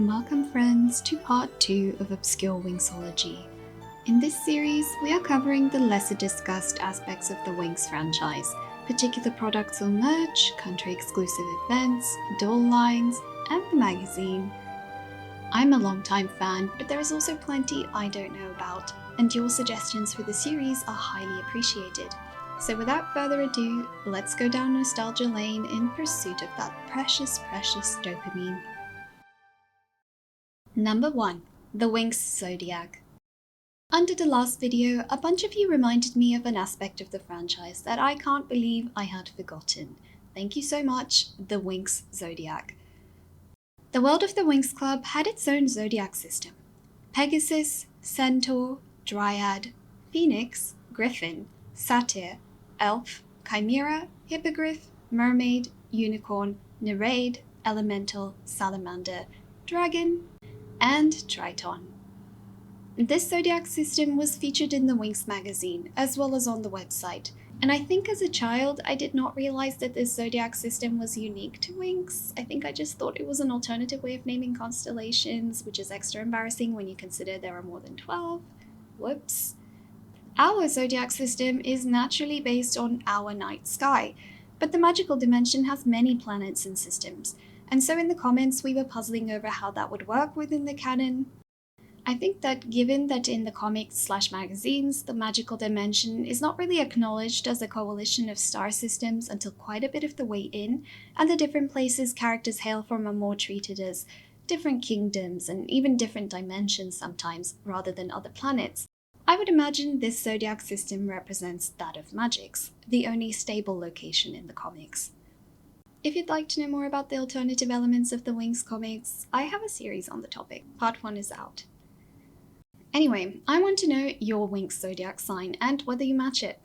Welcome friends to part 2 of Obscure Winxology. In this series, we are covering the lesser discussed aspects of the Winx franchise, particular products or merch, country exclusive events, doll lines, and the magazine. I'm a long-time fan, but there is also plenty I don't know about, and your suggestions for the series are highly appreciated. So without further ado, let's go down nostalgia lane in pursuit of that precious dopamine. Number 1. The Winx Zodiac. Under the last video, a bunch of you reminded me of an aspect of the franchise that I can't believe I had forgotten. Thank you so much, the Winx Zodiac. The world of the Winx Club had its own zodiac system. Pegasus, Centaur, Dryad, Phoenix, Griffin, Satyr, Elf, Chimera, Hippogriff, Mermaid, Unicorn, Nereid, Elemental, Salamander, Dragon, and Triton. This zodiac system was featured in the Winx magazine, as well as on the website, and I think as a child I did not realize that this zodiac system was unique to Winx. I think I just thought it was an alternative way of naming constellations, which is extra embarrassing when you consider there are more than 12. Whoops. Our zodiac system is naturally based on our night sky, but the magical dimension has many planets and systems, and so in the comments we were puzzling over how that would work within the canon. I think that given that in the comics/magazines, the magical dimension is not really acknowledged as a coalition of star systems until quite a bit of the way in, and the different places characters hail from are more treated as different kingdoms and even different dimensions sometimes, rather than other planets, I would imagine this zodiac system represents that of Magic's, the only stable location in the comics. If you'd like to know more about the alternative elements of the Winx comics, I have a series on the topic. Part 1 is out. Anyway, I want to know your Winx zodiac sign and whether you match it.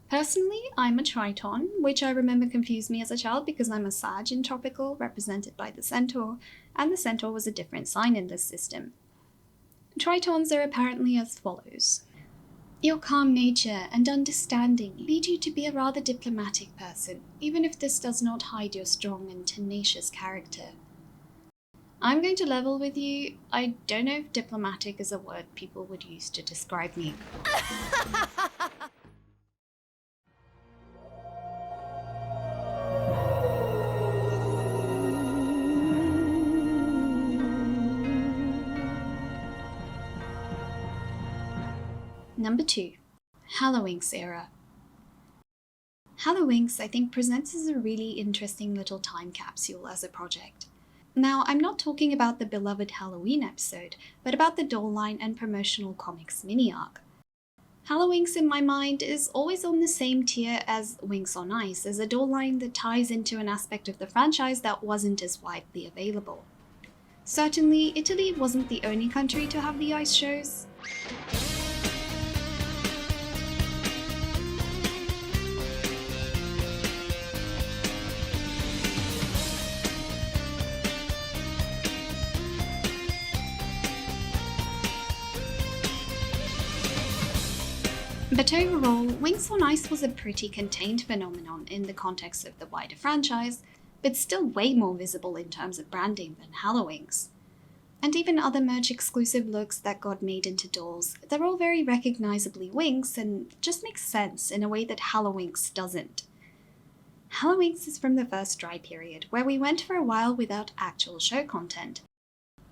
Personally, I'm a Triton, which I remember confused me as a child because I'm a Sag in tropical, represented by the Centaur, and the Centaur was a different sign in this system. Tritons are apparently as follows. Your calm nature and understanding lead you to be a rather diplomatic person, even if this does not hide your strong and tenacious character. I'm going to level with you. I don't know if diplomatic is a word people would use to describe me. Number 2. Hallowinx era. Hallowinx, I think, presents as a really interesting little time capsule as a project. Now, I'm not talking about the beloved Halloween episode, but about the doll line and promotional comics mini-arc. Hallowinx, in my mind, is always on the same tier as Winx on Ice, as a doll line that ties into an aspect of the franchise that wasn't as widely available. Certainly, Italy wasn't the only country to have the ice shows. But overall, Winx on Ice was a pretty contained phenomenon in the context of the wider franchise, but still way more visible in terms of branding than Hallowinx. And even other merch-exclusive looks that got made into dolls, they're all very recognizably Winx and just make sense in a way that Hallowinx doesn't. Hallowinx is from the first dry period, where we went for a while without actual show content.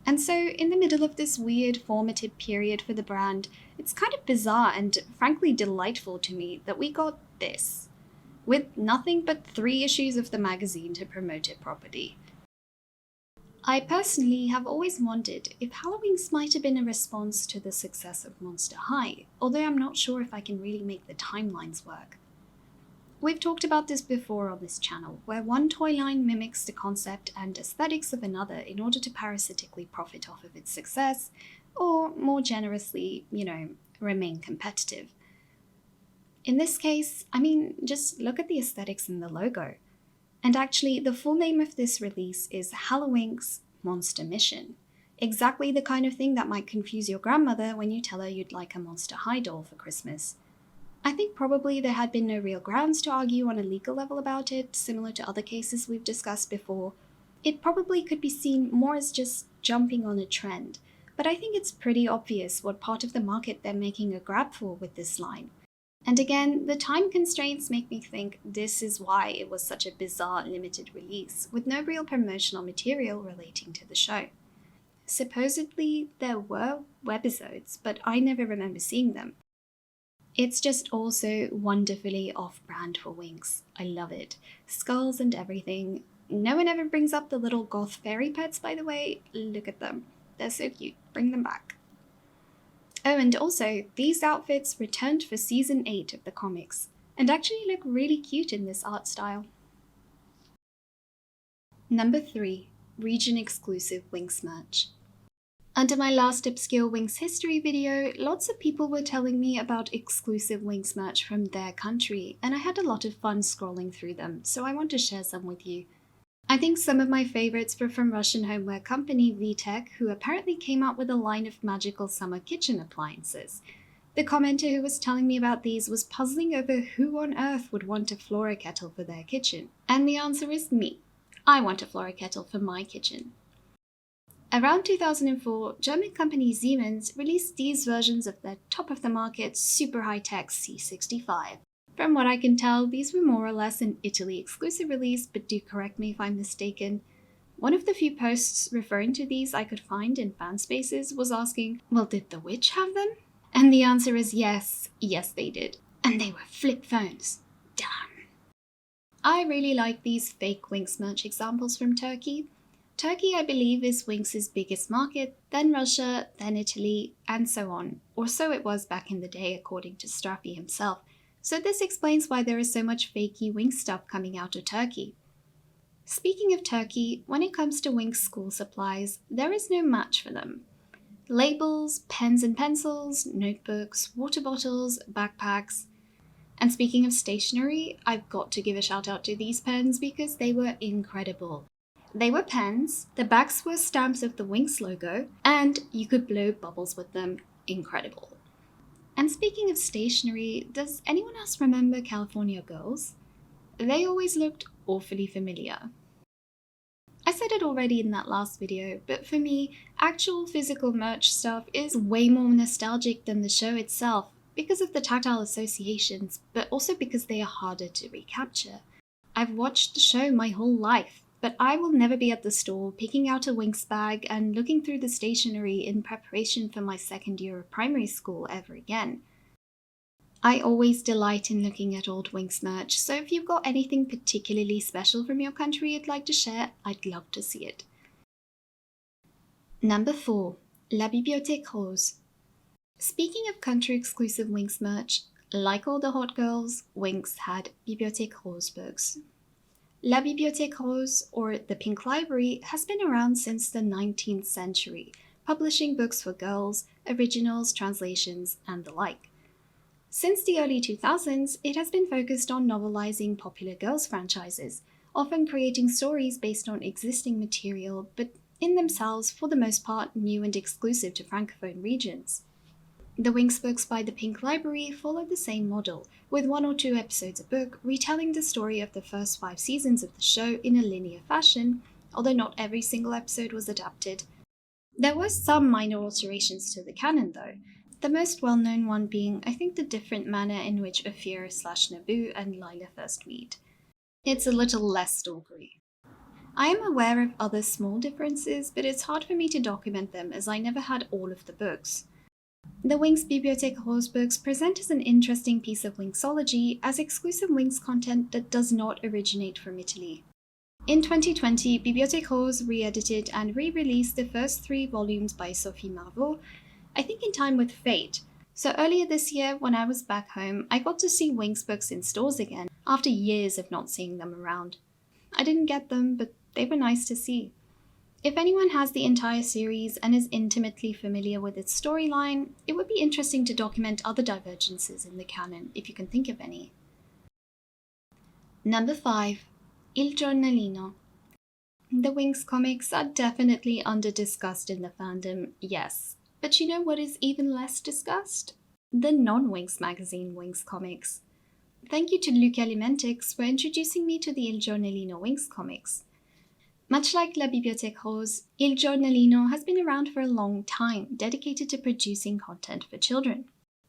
And so, in the middle of this weird formative period for the brand, it's kind of bizarre and frankly delightful to me that we got this, with nothing but 3 issues of the magazine to promote it properly. I personally have always wondered if Hallowinx might have been a response to the success of Monster High, although I'm not sure if I can really make the timelines work. We've talked about this before on this channel, where one toy line mimics the concept and aesthetics of another in order to parasitically profit off of its success, or more generously, remain competitive. In this case, just look at the aesthetics in the logo. And actually, the full name of this release is Hallowinx Monster Mission. Exactly the kind of thing that might confuse your grandmother when you tell her you'd like a Monster High doll for Christmas. I think probably there had been no real grounds to argue on a legal level about it, similar to other cases we've discussed before. It probably could be seen more as just jumping on a trend, but I think it's pretty obvious what part of the market they're making a grab for with this line. And again, the time constraints make me think this is why it was such a bizarre limited release, with no real promotional material relating to the show. Supposedly, there were webisodes, but I never remember seeing them. It's just also wonderfully off-brand for Winx. I love it. Skulls and everything. No one ever brings up the little goth fairy pets, by the way. Look at them. They're so cute. Bring them back. Oh, and also, these outfits returned for Season 8 of the comics, and actually look really cute in this art style. Number 3. Region-exclusive Winx merch. Under my last Obscure Winx history video, lots of people were telling me about exclusive Winx merch from their country, and I had a lot of fun scrolling through them, so I want to share some with you. I think some of my favorites were from Russian homeware company VTech, who apparently came out with a line of magical summer kitchen appliances. The commenter who was telling me about these was puzzling over who on earth would want a Flora kettle for their kitchen, and the answer is me. I want a Flora kettle for my kitchen. Around 2004, German company Siemens released these versions of their top-of-the-market super high-tech C65. From what I can tell, these were more or less an Italy exclusive release, but do correct me if I'm mistaken. One of the few posts referring to these I could find in fan spaces was asking, well, did the witch have them? And the answer is yes, they did. And they were flip phones. Damn. I really like these fake Winx merch examples from Turkey. Turkey, I believe, is Winx's biggest market, then Russia, then Italy, and so on. Or so it was back in the day, according to Straffi himself. So this explains why there is so much fakey Winx stuff coming out of Turkey. Speaking of Turkey, when it comes to Winx school supplies, there is no match for them. Labels, pens and pencils, notebooks, water bottles, backpacks. And speaking of stationery, I've got to give a shout out to these pens because they were incredible. They were pens, the backs were stamps of the Winx logo, and you could blow bubbles with them. Incredible. And speaking of stationery, does anyone else remember California Girls? They always looked awfully familiar. I said it already in that last video, but for me, actual physical merch stuff is way more nostalgic than the show itself because of the tactile associations, but also because they are harder to recapture. I've watched the show my whole life, but I will never be at the store picking out a Winx bag and looking through the stationery in preparation for my second year of primary school ever again. I always delight in looking at old Winx merch, so if you've got anything particularly special from your country you'd like to share, I'd love to see it. Number 4. La Bibliothèque Rose. Speaking of country-exclusive Winx merch, like all the hot girls, Winx had Bibliothèque Rose books. La Bibliothèque Rose, or the Pink Library, has been around since the 19th century, publishing books for girls, originals, translations, and the like. Since the early 2000s, it has been focused on novelizing popular girls franchises, often creating stories based on existing material, but in themselves, for the most part, new and exclusive to Francophone regions. The Winx books by the Pink Library follow the same model, with 1 or 2 episodes a book retelling the story of the first 5 seasons of the show in a linear fashion, although not every single episode was adapted. There were some minor alterations to the canon though, the most well-known one being, I think, the different manner in which Ophir/Naboo and Lila first meet. It's a little less stalkery. I am aware of other small differences, but it's hard for me to document them as I never had all of the books. The Winx Bibliothèque Rose books present as an interesting piece of Winxology as exclusive Winx content that does not originate from Italy. In 2020, Bibliothèque Rose re-edited and re-released the first 3 volumes by Sophie Marvaux, I think in time with Fate. So earlier this year, when I was back home, I got to see Winx books in stores again, after years of not seeing them around. I didn't get them, but they were nice to see. If anyone has the entire series and is intimately familiar with its storyline, it would be interesting to document other divergences in the canon, if you can think of any. Number 5. Il Giornalino. The Winx comics are definitely under-discussed in the fandom, yes. But you know what is even less discussed? The non-Winx magazine Winx comics. Thank you to Luca Limentix for introducing me to the Il Giornalino Winx comics. Much like La Bibliothèque Rose, Il Giornalino has been around for a long time, dedicated to producing content for children.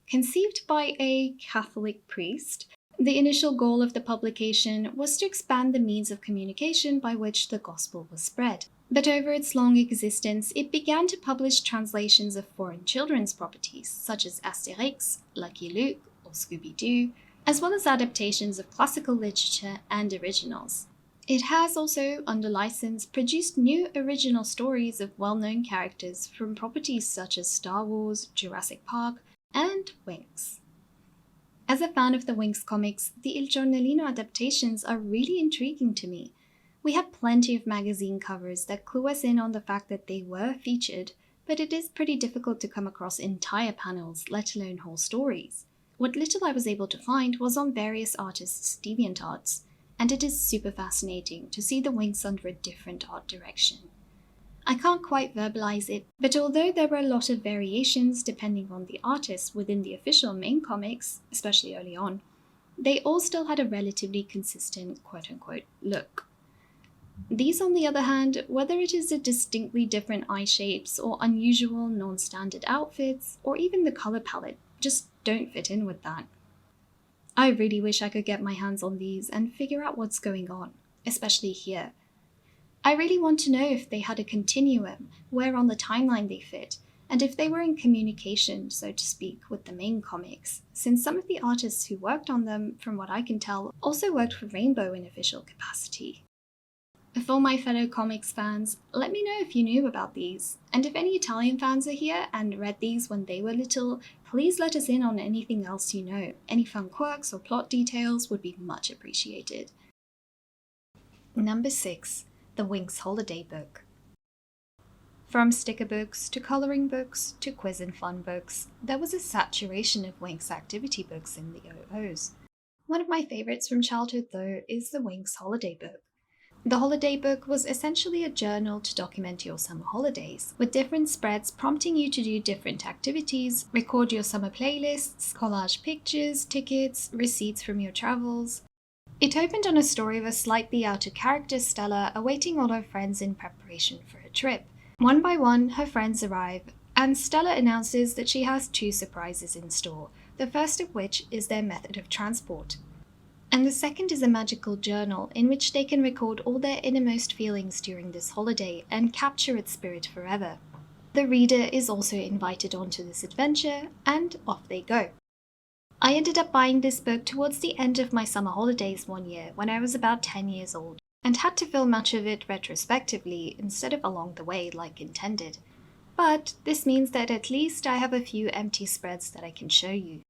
Conceived by a Catholic priest, the initial goal of the publication was to expand the means of communication by which the gospel was spread. But over its long existence, it began to publish translations of foreign children's properties, such as Astérix, Lucky Luke, or Scooby-Doo, as well as adaptations of classical literature and originals. It has also, under license, produced new original stories of well-known characters from properties such as Star Wars, Jurassic Park, and Winx. As a fan of the Winx comics, the Il Giornalino adaptations are really intriguing to me. We have plenty of magazine covers that clue us in on the fact that they were featured, but it is pretty difficult to come across entire panels, let alone whole stories. What little I was able to find was on various artists' DeviantArts, and it is super fascinating to see the Winx under a different art direction. I can't quite verbalize it, but although there were a lot of variations depending on the artist within the official main comics, especially early on, they all still had a relatively consistent quote-unquote look. These, on the other hand, whether it is the distinctly different eye shapes or unusual non-standard outfits, or even the color palette, just don't fit in with that. I really wish I could get my hands on these and figure out what's going on, especially here. I really want to know if they had a continuum, where on the timeline they fit, and if they were in communication, so to speak, with the main comics, since some of the artists who worked on them, from what I can tell, also worked for Rainbow in official capacity. For my fellow comics fans, let me know if you knew about these, and if any Italian fans are here and read these when they were little, please let us in on anything else you know. Any fun quirks or plot details would be much appreciated. Number 6. The Winx Holiday Book. From sticker books to colouring books to quiz and fun books, there was a saturation of Winx activity books in the 00s. One of my favourites from childhood, though, is the Winx Holiday Book. The holiday book was essentially a journal to document your summer holidays, with different spreads prompting you to do different activities, record your summer playlists, collage pictures, tickets, receipts from your travels. It opened on a story of a slightly out-of-character Stella awaiting all her friends in preparation for a trip. One by one, her friends arrive, and Stella announces that she has 2 surprises in store, the first of which is their method of transport. And the second is a magical journal in which they can record all their innermost feelings during this holiday and capture its spirit forever. The reader is also invited onto this adventure, and off they go. I ended up buying this book towards the end of my summer holidays one year when I was about 10 years old, and had to fill much of it retrospectively instead of along the way like intended. But this means that at least I have a few empty spreads that I can show you.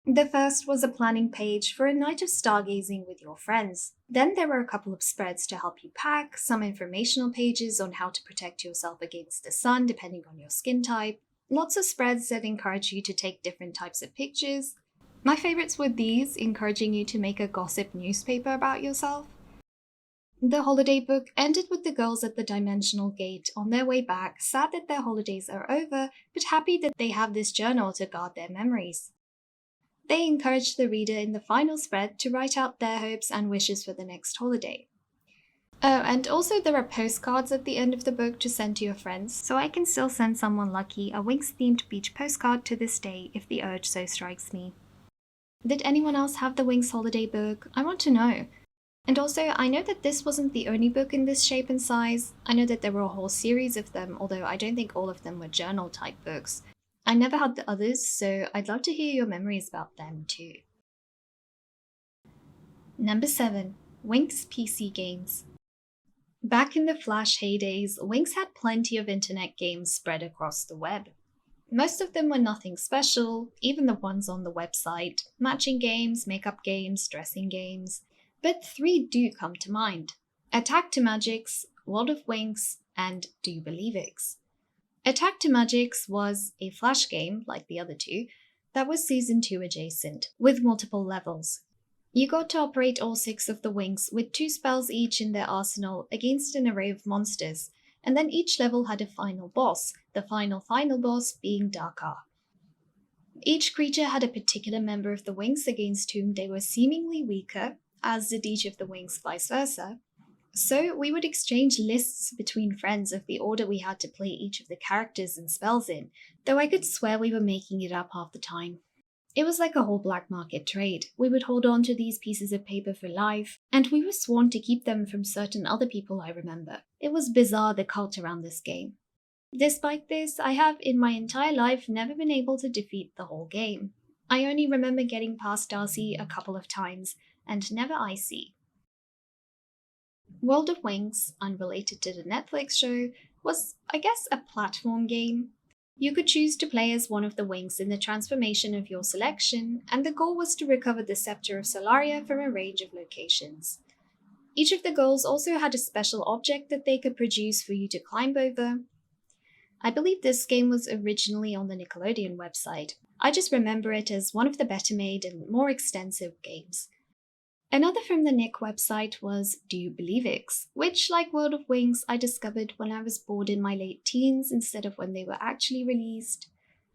The first was a planning page for a night of stargazing with your friends. Then there were a couple of spreads to help you pack, some informational pages on how to protect yourself against the sun depending on your skin type, lots of spreads that encourage you to take different types of pictures. My favorites were these, encouraging you to make a gossip newspaper about yourself. The holiday book ended with the girls at the Dimensional Gate on their way back, sad that their holidays are over, but happy that they have this journal to guard their memories. They encourage the reader in the final spread to write out their hopes and wishes for the next holiday. Oh, and also there are postcards at the end of the book to send to your friends, so I can still send someone lucky a Winx-themed beach postcard to this day if the urge so strikes me. Did anyone else have the Winx holiday book? I want to know. And also, I know that this wasn't the only book in this shape and size. I know that there were a whole series of them, although I don't think all of them were journal-type books. I never had the others, so I'd love to hear your memories about them too. Number 7. Winx PC Games. Back in the Flash heydays, Winx had plenty of internet games spread across the web. Most of them were nothing special, even the ones on the website, matching games, makeup games, dressing games. But 3 do come to mind: Attack to Magix, World of Winx, and Do You Believe X? Attack to Magix was a Flash game, like the other 2, that was Season 2 adjacent, with multiple levels. You got to operate all 6 of the Winx with 2 spells each in their arsenal against an array of monsters, and then each level had a final boss, the final boss being Darkar. Each creature had a particular member of the Winx against whom they were seemingly weaker, as did each of the Winx vice versa. So we would exchange lists between friends of the order we had to play each of the characters and spells in, though I could swear we were making it up half the time. It was like a whole black market trade. We would hold on to these pieces of paper for life, and we were sworn to keep them from certain other people I remember. It was bizarre, the cult around this game. Despite this, I have in my entire life never been able to defeat the whole game. I only remember getting past Darcy a couple of times, and never Icy. World of Winx, unrelated to the Netflix show, was, I guess, a platform game. You could choose to play as one of the Winx in the transformation of your selection, and the goal was to recover the Scepter of Solaria from a range of locations. Each of the girls also had a special object that they could produce for you to climb over. I believe this game was originally on the Nickelodeon website. I just remember it as one of the better made and more extensive games. Another from the Nick website was Do You Believe X, which, like World of Winx, I discovered when I was bored in my late teens instead of when they were actually released.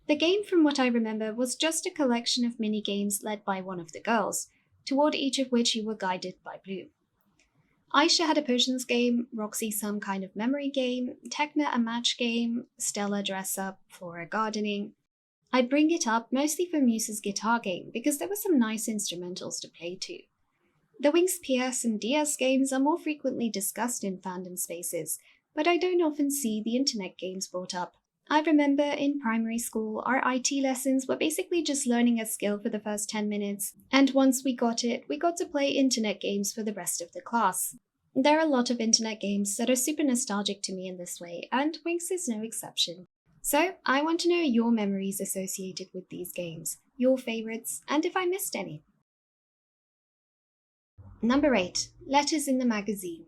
The game, from what I remember, was just a collection of mini-games led by one of the girls, toward each of which you were guided by Blue. Aisha had a potions game, Roxy some kind of memory game, Tekna a match game, Stella dress-up, Flora gardening. I bring it up mostly for Muse's guitar game because there were some nice instrumentals to play to. The Winx PS and DS games are more frequently discussed in fandom spaces, but I don't often see the internet games brought up. I remember in primary school, our IT lessons were basically just learning a skill for the first 10 minutes, and once we got it, we got to play internet games for the rest of the class. There are a lot of internet games that are super nostalgic to me in this way, and Winx is no exception. So, I want to know your memories associated with these games, your favorites, and if I missed any. Number 8. Letters in the magazine.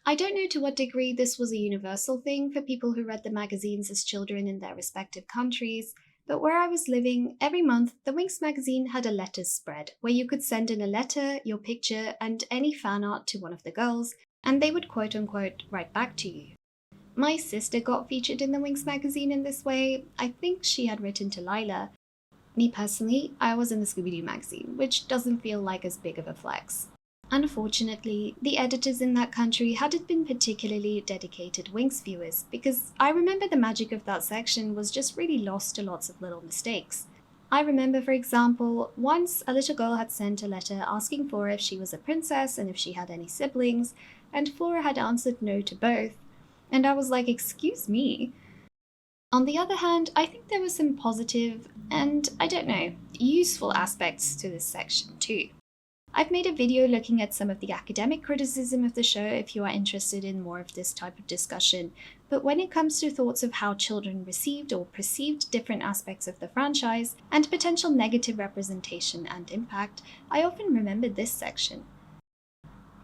I don't know to what degree this was a universal thing for people who read the magazines as children in their respective countries, but where I was living, every month the Winx magazine had a letters spread where you could send in a letter, your picture, and any fan art to one of the girls, and they would quote-unquote write back to you. My sister got featured in the Winx magazine in this way. I think she had written to Lila. Me personally, I was in the Scooby-Doo magazine, which doesn't feel like as big of a flex. Unfortunately, the editors in that country hadn't been particularly dedicated Winx viewers, because I remember the magic of that section was just really lost to lots of little mistakes. I remember, for example, once a little girl had sent a letter asking Flora if she was a princess and if she had any siblings, and Flora had answered no to both, and I was like, excuse me? On the other hand, I think there were some positive and, I don't know, useful aspects to this section too. I've made a video looking at some of the academic criticism of the show if you are interested in more of this type of discussion, but when it comes to thoughts of how children received or perceived different aspects of the franchise and potential negative representation and impact, I often remember this section.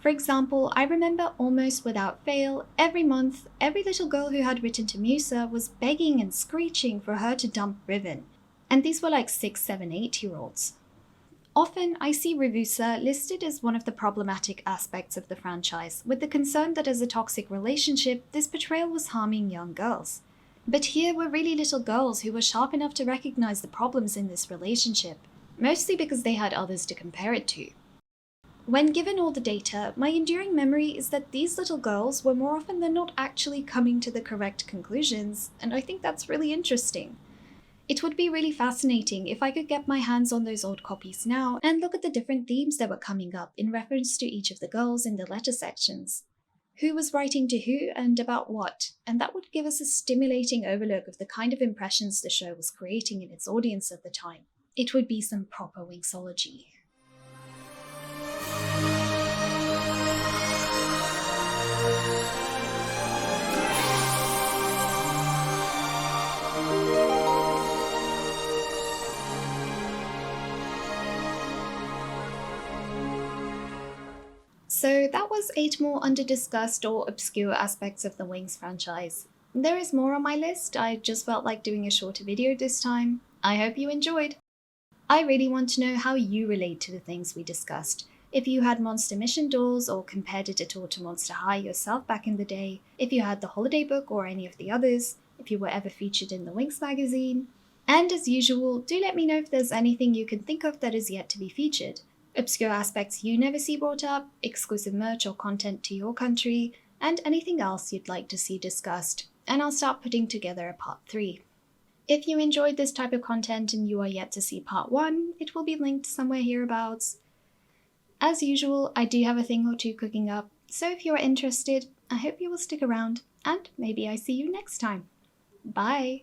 For example, I remember almost without fail, every month, every little girl who had written to Musa was begging and screeching for her to dump Riven, and these were like 6, 7, 8-year-olds. Often, I see Revusa listed as one of the problematic aspects of the franchise, with the concern that as a toxic relationship, this portrayal was harming young girls. But here were really little girls who were sharp enough to recognize the problems in this relationship, mostly because they had others to compare it to. When given all the data, my enduring memory is that these little girls were more often than not actually coming to the correct conclusions, and I think that's really interesting. It would be really fascinating if I could get my hands on those old copies now and look at the different themes that were coming up in reference to each of the girls in the letter sections. Who was writing to who and about what, and that would give us a stimulating overlook of the kind of impressions the show was creating in its audience at the time. It would be some proper Winxology. So that was 8 more under-discussed or obscure aspects of the Winx franchise. There is more on my list, I just felt like doing a shorter video this time. I hope you enjoyed. I really want to know how you relate to the things we discussed. If you had Monster Mission dolls or compared it at all to Monster High yourself back in the day, if you had the holiday book or any of the others, if you were ever featured in the Winx magazine. And as usual, do let me know if there's anything you can think of that is yet to be featured. obscure aspects you never see brought up, exclusive merch or content to your country, and anything else you'd like to see discussed, and I'll start putting together a part 3. If you enjoyed this type of content and you are yet to see part 1, it will be linked somewhere hereabouts. As usual, I do have a thing or two cooking up, so if you're interested, I hope you will stick around, and maybe I see you next time. Bye!